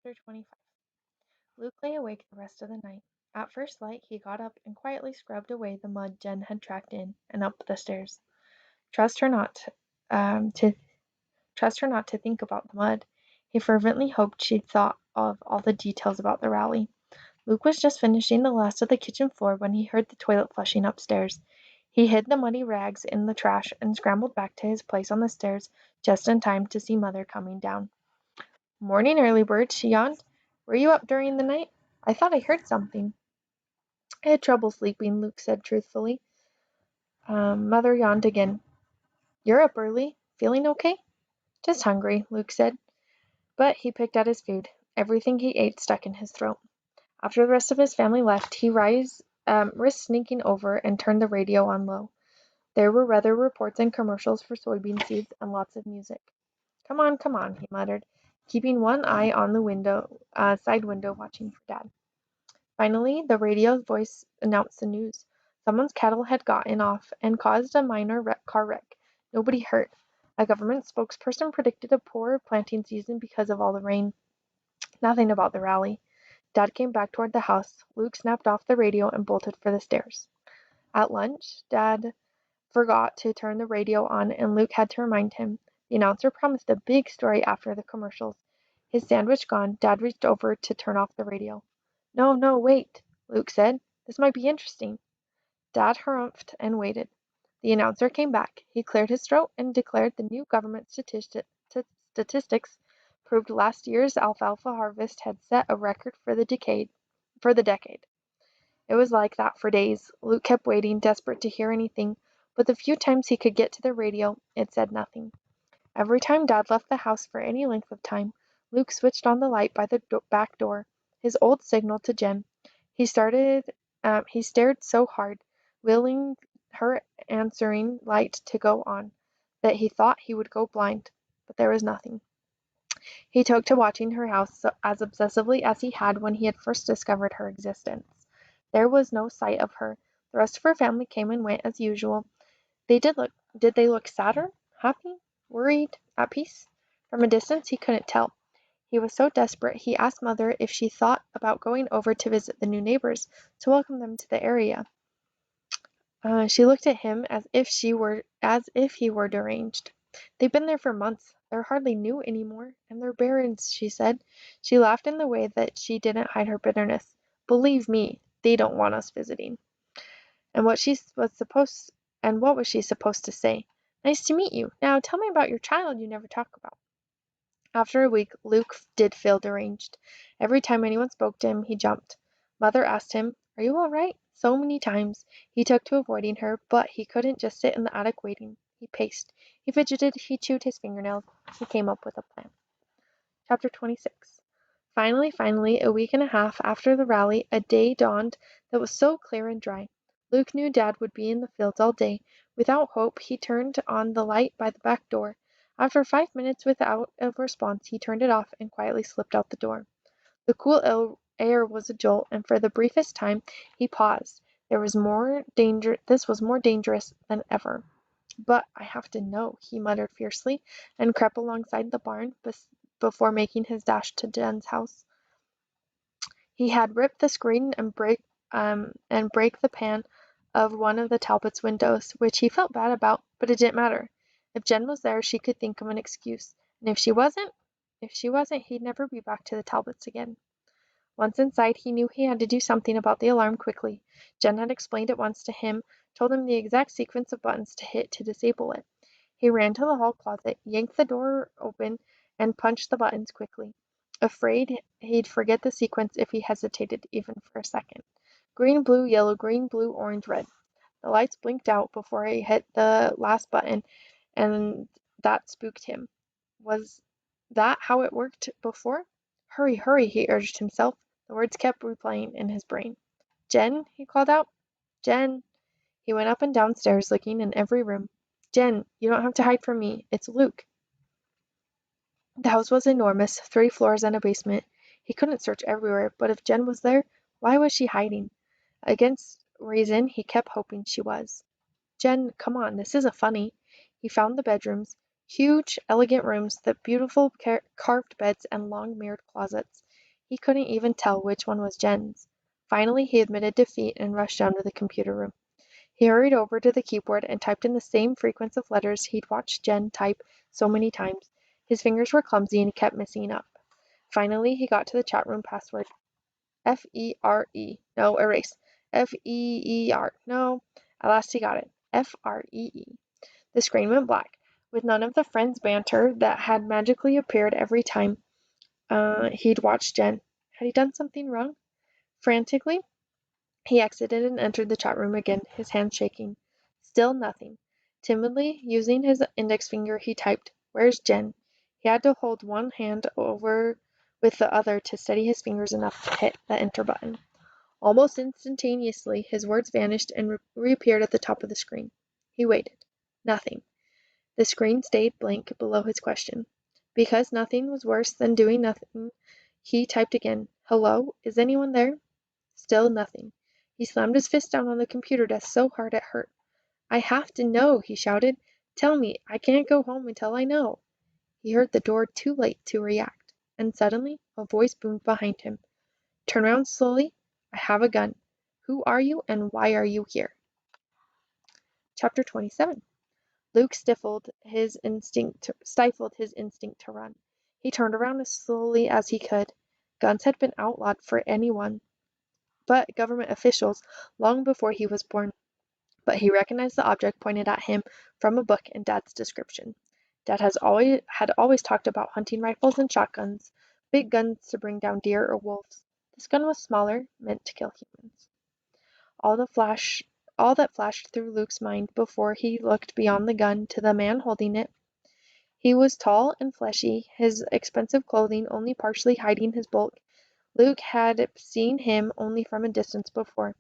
Chapter 25. Luke lay awake the rest of the night. At first light, he got up and quietly scrubbed away the mud Jen had tracked in and up the stairs. Trust her not to trust her not to think about the mud. He fervently hoped she'd thought of all the details about the rally. Luke was just finishing the last of the kitchen floor when he heard the toilet flushing upstairs. He hid the muddy rags in the trash and scrambled back to his place on the stairs just in time to see Mother coming down. "Morning, early bird," she yawned. "Were you up during the night? I thought I heard something." "I had trouble sleeping," Luke said truthfully. Mother yawned again. "You're up early. Feeling okay?" "Just hungry," Luke said. But he picked at his food. Everything he ate stuck in his throat. After the rest of his family left, he risked sneaking over and turned the radio on low. There were weather reports and commercials for soybean seeds and lots of music. Come on," he muttered, keeping one eye on the side window watching for Dad. Finally, the radio's voice announced the news. Someone's cattle had gotten off and caused a minor car wreck. Nobody hurt. A government spokesperson predicted a poor planting season because of all the rain. Nothing about the rally. Dad came back toward the house. Luke snapped off the radio and bolted for the stairs. At lunch, Dad forgot to turn the radio on and Luke had to remind him. The announcer promised a big story after the commercials. His sandwich gone, Dad reached over to turn off the radio. No, wait," Luke said. "This might be interesting." Dad harumphed and waited. The announcer came back. He cleared his throat and declared the new government statistics proved last year's alfalfa harvest had set a record for the decade. It was like that for days. Luke kept waiting, desperate to hear anything, but the few times he could get to the radio, it said nothing. Every time Dad left the house for any length of time, Luke switched on the light by the back door, his old signal to Jen. He stared so hard, willing her answering light to go on, that he thought he would go blind, but there was nothing. He took to watching her house as obsessively as he had when he had first discovered her existence. There was no sight of her. The rest of her family came and went as usual. Did they look sadder, happy, worried, at peace? From a distance he couldn't tell. He was so desperate he asked Mother if she thought about going over to visit the new neighbors, to welcome them to the area. She looked at him as if he were deranged. "They've been there for months. They're hardly new any more, and they're barrens," she said. She laughed in the way that she didn't hide her bitterness. "Believe me, they don't want us visiting." And what was she supposed to say? "Nice to meet you. Now tell me about your child you never talk about." After a week, Luke did feel deranged. Every time anyone spoke to him, he jumped. Mother asked him, "Are you all right?" So many times. He took to avoiding her, but he couldn't just sit in the attic waiting. He paced. He fidgeted. He chewed his fingernails. He came up with a plan. Chapter 26. Finally, a week and a half after the rally, a day dawned that was so clear and dry. Luke knew Dad would be in the fields all day. Without hope, he turned on the light by the back door. After 5 minutes without a response, he turned it off and quietly slipped out the door. The cool air was a jolt, and for the briefest time he paused. This was more dangerous than ever. "But I have to know," he muttered fiercely, and crept alongside the barn before making his dash to Jen's house. He had ripped the screen and break the pane of one of the Talbots' windows, which he felt bad about, but it didn't matter. If Jen was there, she could think of an excuse, and if she wasn't, he'd never be back to the Talbots again. Once inside, he knew he had to do something about the alarm quickly. Jen had explained it once to him, told him the exact sequence of buttons to hit to disable it. He ran to the hall closet, yanked the door open, and punched the buttons quickly, afraid he'd forget the sequence if he hesitated even for a second. Green, blue, yellow, green, blue, orange, red. The lights blinked out before he hit the last button, and that spooked him. Was that how it worked before? Hurry, he urged himself. The words kept replaying in his brain. "Jen," he called out. "Jen." He went up and downstairs, looking in every room. "Jen, you don't have to hide from me. It's Luke." The house was enormous, 3 floors and a basement. He couldn't search everywhere, but if Jen was there, why was she hiding? Against reason, he kept hoping she was. "Jen, come on, this isn't funny." He found the bedrooms. Huge, elegant rooms, with beautiful carved beds and long mirrored closets. He couldn't even tell which one was Jen's. Finally, he admitted defeat and rushed down to the computer room. He hurried over to the keyboard and typed in the same sequence of letters he'd watched Jen type so many times. His fingers were clumsy and he kept messing up. Finally, he got to the chat room password. F-E-R-E. No, erase. F-E-E-R. No. At last he got it. F-R-E-E. The screen went black, with none of the friends' banter that had magically appeared every time he'd watched Jen. Had he done something wrong? Frantically, he exited and entered the chat room again, his hands shaking. Still nothing. Timidly, using his index finger, he typed, "Where's Jen?" He had to hold one hand over with the other to steady his fingers enough to hit the enter button. Almost instantaneously, his words vanished and reappeared at the top of the screen. He waited. Nothing. The screen stayed blank below his question. Because nothing was worse than doing nothing, he typed again, "Hello? Is anyone there?" Still nothing. He slammed his fist down on the computer desk so hard it hurt. "I have to know," he shouted. "Tell me. I can't go home until I know." He heard the door too late to react, and suddenly a voice boomed behind him. "Turn around slowly. I have a gun. Who are you and why are you here?" Chapter 27. Luke stifled his instinct to run. He turned around as slowly as he could. Guns had been outlawed for anyone but government officials long before he was born, but he recognized the object pointed at him from a book in Dad's description. Dad had always talked about hunting rifles and shotguns, big guns to bring down deer or wolves. This gun was smaller, meant to kill humans. All that flashed through Luke's mind before he looked beyond the gun to the man holding it. He was tall and fleshy, his expensive clothing only partially hiding his bulk. Luke had seen him only from a distance before.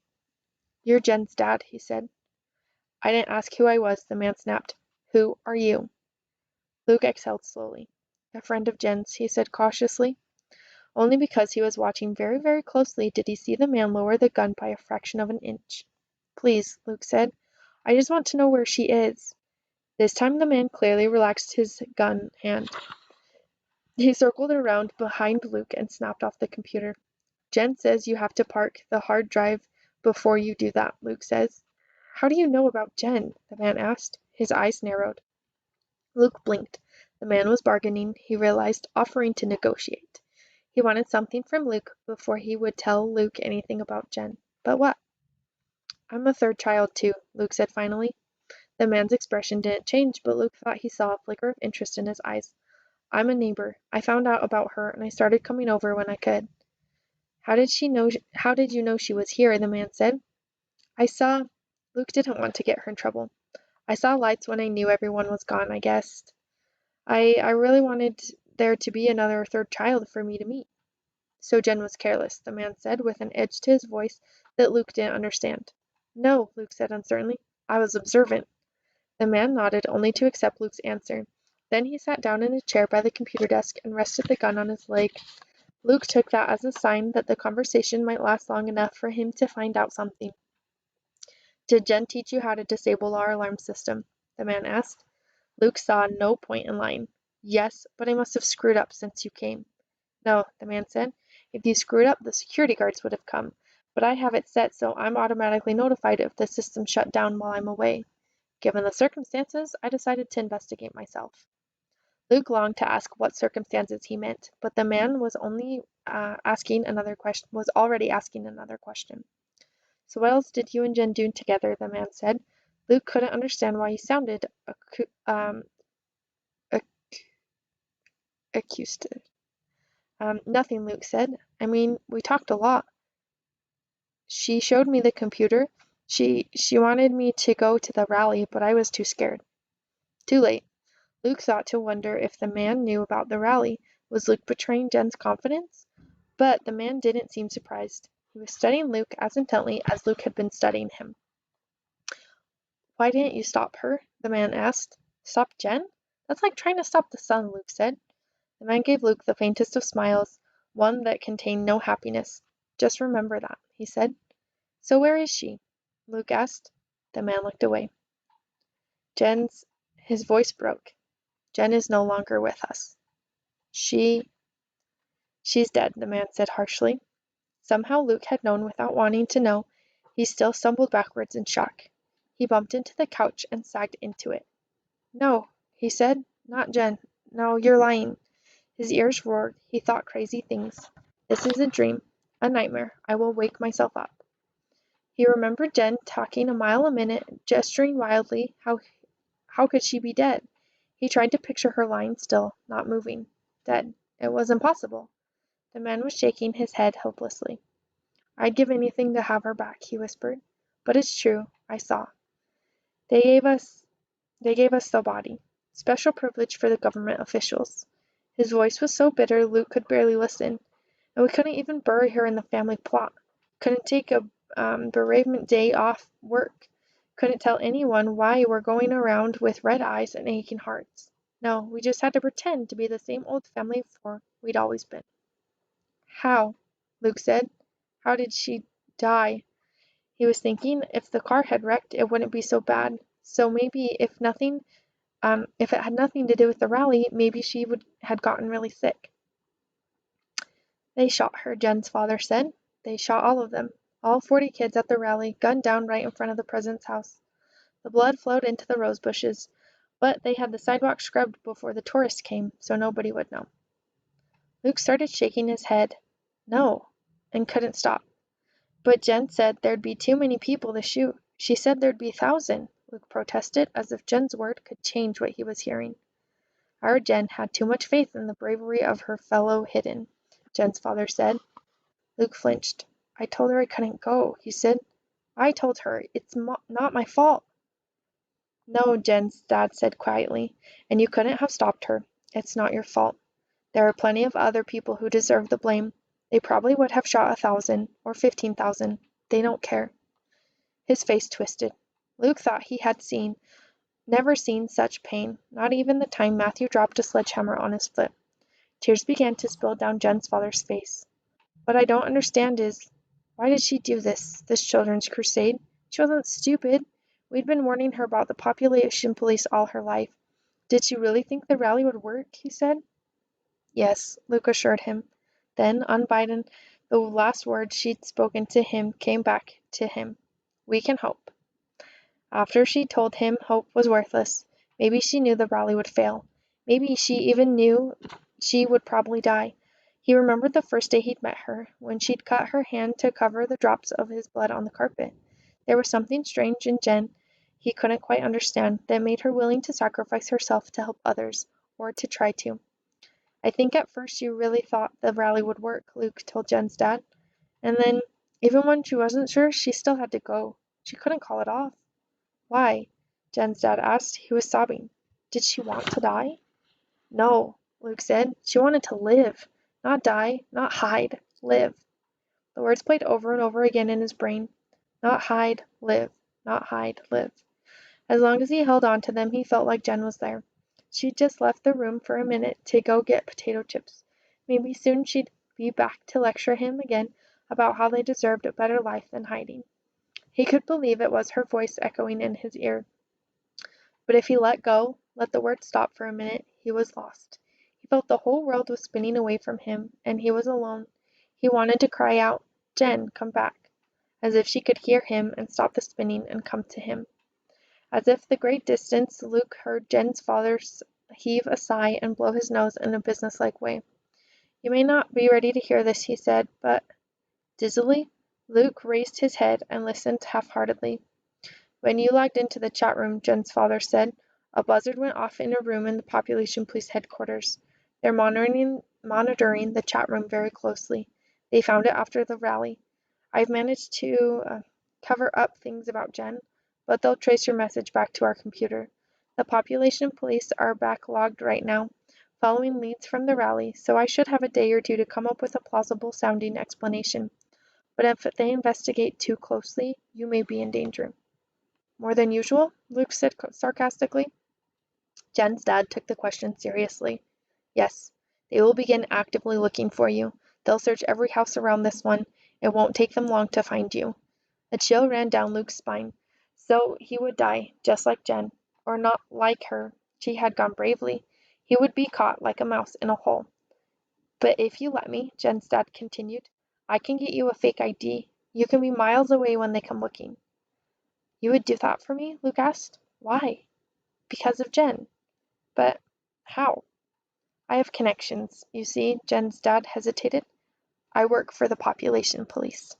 "You're Jen's dad," he said. "I didn't ask who I was," the man snapped. "Who are you?" Luke exhaled slowly. "A friend of Jen's," he said cautiously. Only because he was watching very, very closely did he see the man lower the gun by a fraction of an inch. "Please," Luke said. "I just want to know where she is." This time the man clearly relaxed his gun hand. He circled around behind Luke and snapped off the computer. "Jen says you have to park the hard drive before you do that," Luke says. "How do you know about Jen?" the man asked. His eyes narrowed. Luke blinked. The man was bargaining, he realized, offering to negotiate. He wanted something from Luke before he would tell Luke anything about Jen. But what? "I'm a third child, too," Luke said finally. The man's expression didn't change, but Luke thought he saw a flicker of interest in his eyes. "I'm a neighbor. I found out about her, and I started coming over when I could." How did you know she was here?" the man said. "I saw—" Luke didn't want to get her in trouble. "I saw lights when I knew everyone was gone, I guessed. I really wanted there to be another third child for me to meet." "So Jen was careless," the man said, with an edge to his voice that Luke didn't understand. "No," Luke said uncertainly. "I was observant." The man nodded, only to accept Luke's answer. Then he sat down in a chair by the computer desk and rested the gun on his leg. Luke took that as a sign that the conversation might last long enough for him to find out something. "Did Jen teach you how to disable our alarm system?" the man asked. Luke saw no point in lying. "Yes, but I must have screwed up since you came." "No," the man said. "If you screwed up, the security guards would have come. But I have it set so I'm automatically notified if the system shut down while I'm away. Given the circumstances, I decided to investigate myself." Luke longed to ask what circumstances he meant, but the man was already asking another question. "So what else did you and Jen do together?" the man said. Luke couldn't understand why he sounded accused. "Nothing," Luke said. "I mean, we talked a lot. She showed me the computer. She wanted me to go to the rally, but I was too scared." Too late. Luke thought to wonder if the man knew about the rally. Was Luke betraying Jen's confidence? But the man didn't seem surprised. He was studying Luke as intently as Luke had been studying him. "Why didn't you stop her?" the man asked. "Stop Jen? That's like trying to stop the sun," Luke said. The man gave Luke the faintest of smiles, one that contained no happiness. "Just remember that," he said. "So where is she?" Luke asked. The man looked away. His voice broke. "Jen is no longer with us. She She's dead, the man said harshly. Somehow Luke had known without wanting to know. He still stumbled backwards in shock. He bumped into the couch and sagged into it. No, he said. Not Jen. No, you're lying. His ears roared. He thought crazy things. This is a dream. A nightmare. I will wake myself up. He remembered Jen talking a mile a minute, gesturing wildly. How could she be dead? He tried to picture her lying still, not moving. Dead. It was impossible. The man was shaking his head helplessly. I'd give anything to have her back, he whispered. But it's true. I saw. They gave us the body. Special privilege for the government officials. His voice was so bitter Luke could barely listen. And we couldn't even bury her in the family plot. Couldn't take a bereavement day off work. Couldn't tell anyone why we're going around with red eyes and aching hearts. No, we just had to pretend to be the same old family of four we'd always been. How? Luke said. How did she die? He was thinking if the car had wrecked, it wouldn't be so bad. So maybe if it had nothing to do with the rally, maybe she had gotten really sick. They shot her, Jen's father said. They shot all of them. All 40 kids at the rally, gunned down right in front of the president's house. The blood flowed into the rose bushes, but they had the sidewalk scrubbed before the tourists came, so nobody would know. Luke started shaking his head. No, and couldn't stop. But Jen said there'd be too many people to shoot. She said there'd be 1,000, Luke protested, as if Jen's word could change what he was hearing. Our Jen had too much faith in the bravery of her fellow hidden, Jen's father said. Luke flinched. I told her I couldn't go, he said. I told her, it's not my fault. No, Jen's dad said quietly, and you couldn't have stopped her. It's not your fault. There are plenty of other people who deserve the blame. They probably would have shot 1,000 or 15,000. They don't care. His face twisted. Luke thought he had never seen such pain, not even the time Matthew dropped a sledgehammer on his foot. Tears began to spill down Jen's father's face. What I don't understand is, why did she do this children's crusade? She wasn't stupid. We'd been warning her about the population police all her life. Did she really think the rally would work? He said. Yes, Luke assured him. Then, unbidden, the last words she'd spoken to him came back to him. We can hope. After she told him hope was worthless, maybe she knew the rally would fail. Maybe she even knew she would probably die. He remembered the first day he'd met her, when she'd cut her hand to cover the drops of his blood on the carpet. There was something strange in Jen he couldn't quite understand that made her willing to sacrifice herself to help others, or to try to. I think at first you really thought the rally would work, Luke told Jen's dad. And then, even when she wasn't sure, she still had to go. She couldn't call it off. Why? Jen's dad asked. He was sobbing. Did she want to die? No, Luke said. She wanted to live. Not die, not hide, live. The words played over and over again in his brain. Not hide, live. Not hide, live. As long as he held on to them, he felt like Jen was there. She'd just left the room for a minute to go get potato chips. Maybe soon she'd be back to lecture him again about how they deserved a better life than hiding. He could believe it was her voice echoing in his ear. But if he let go, let the words stop for a minute, he was lost. He felt the whole world was spinning away from him, and he was alone. He wanted to cry out, Jen, come back, as if she could hear him and stop the spinning and come to him. As if the great distance, Luke heard Jen's father heave a sigh and blow his nose in a businesslike way. You may not be ready to hear this, he said, but... Dizzily, Luke raised his head and listened half-heartedly. When you logged into the chat room, Jen's father said, a buzzard went off in a room in the population police headquarters. They're monitoring the chat room very closely. They found it after the rally. I've managed to cover up things about Jen, but they'll trace your message back to our computer. The population police are backlogged right now, following leads from the rally, so I should have a day or two to come up with a plausible sounding explanation. But if they investigate too closely, you may be in danger. More than usual? Luke said sarcastically. Jen's dad took the question seriously. Yes, they will begin actively looking for you. They'll search every house around this one. It won't take them long to find you. A chill ran down Luke's spine. So he would die, just like Jen. Or not like her. She had gone bravely. He would be caught like a mouse in a hole. But if you let me, Jen's dad continued, I can get you a fake ID. You can be miles away when they come looking. You would do that for me? Luke asked. Why? Because of Jen. But how? I have connections. You see, Jen's dad hesitated. I work for the population police.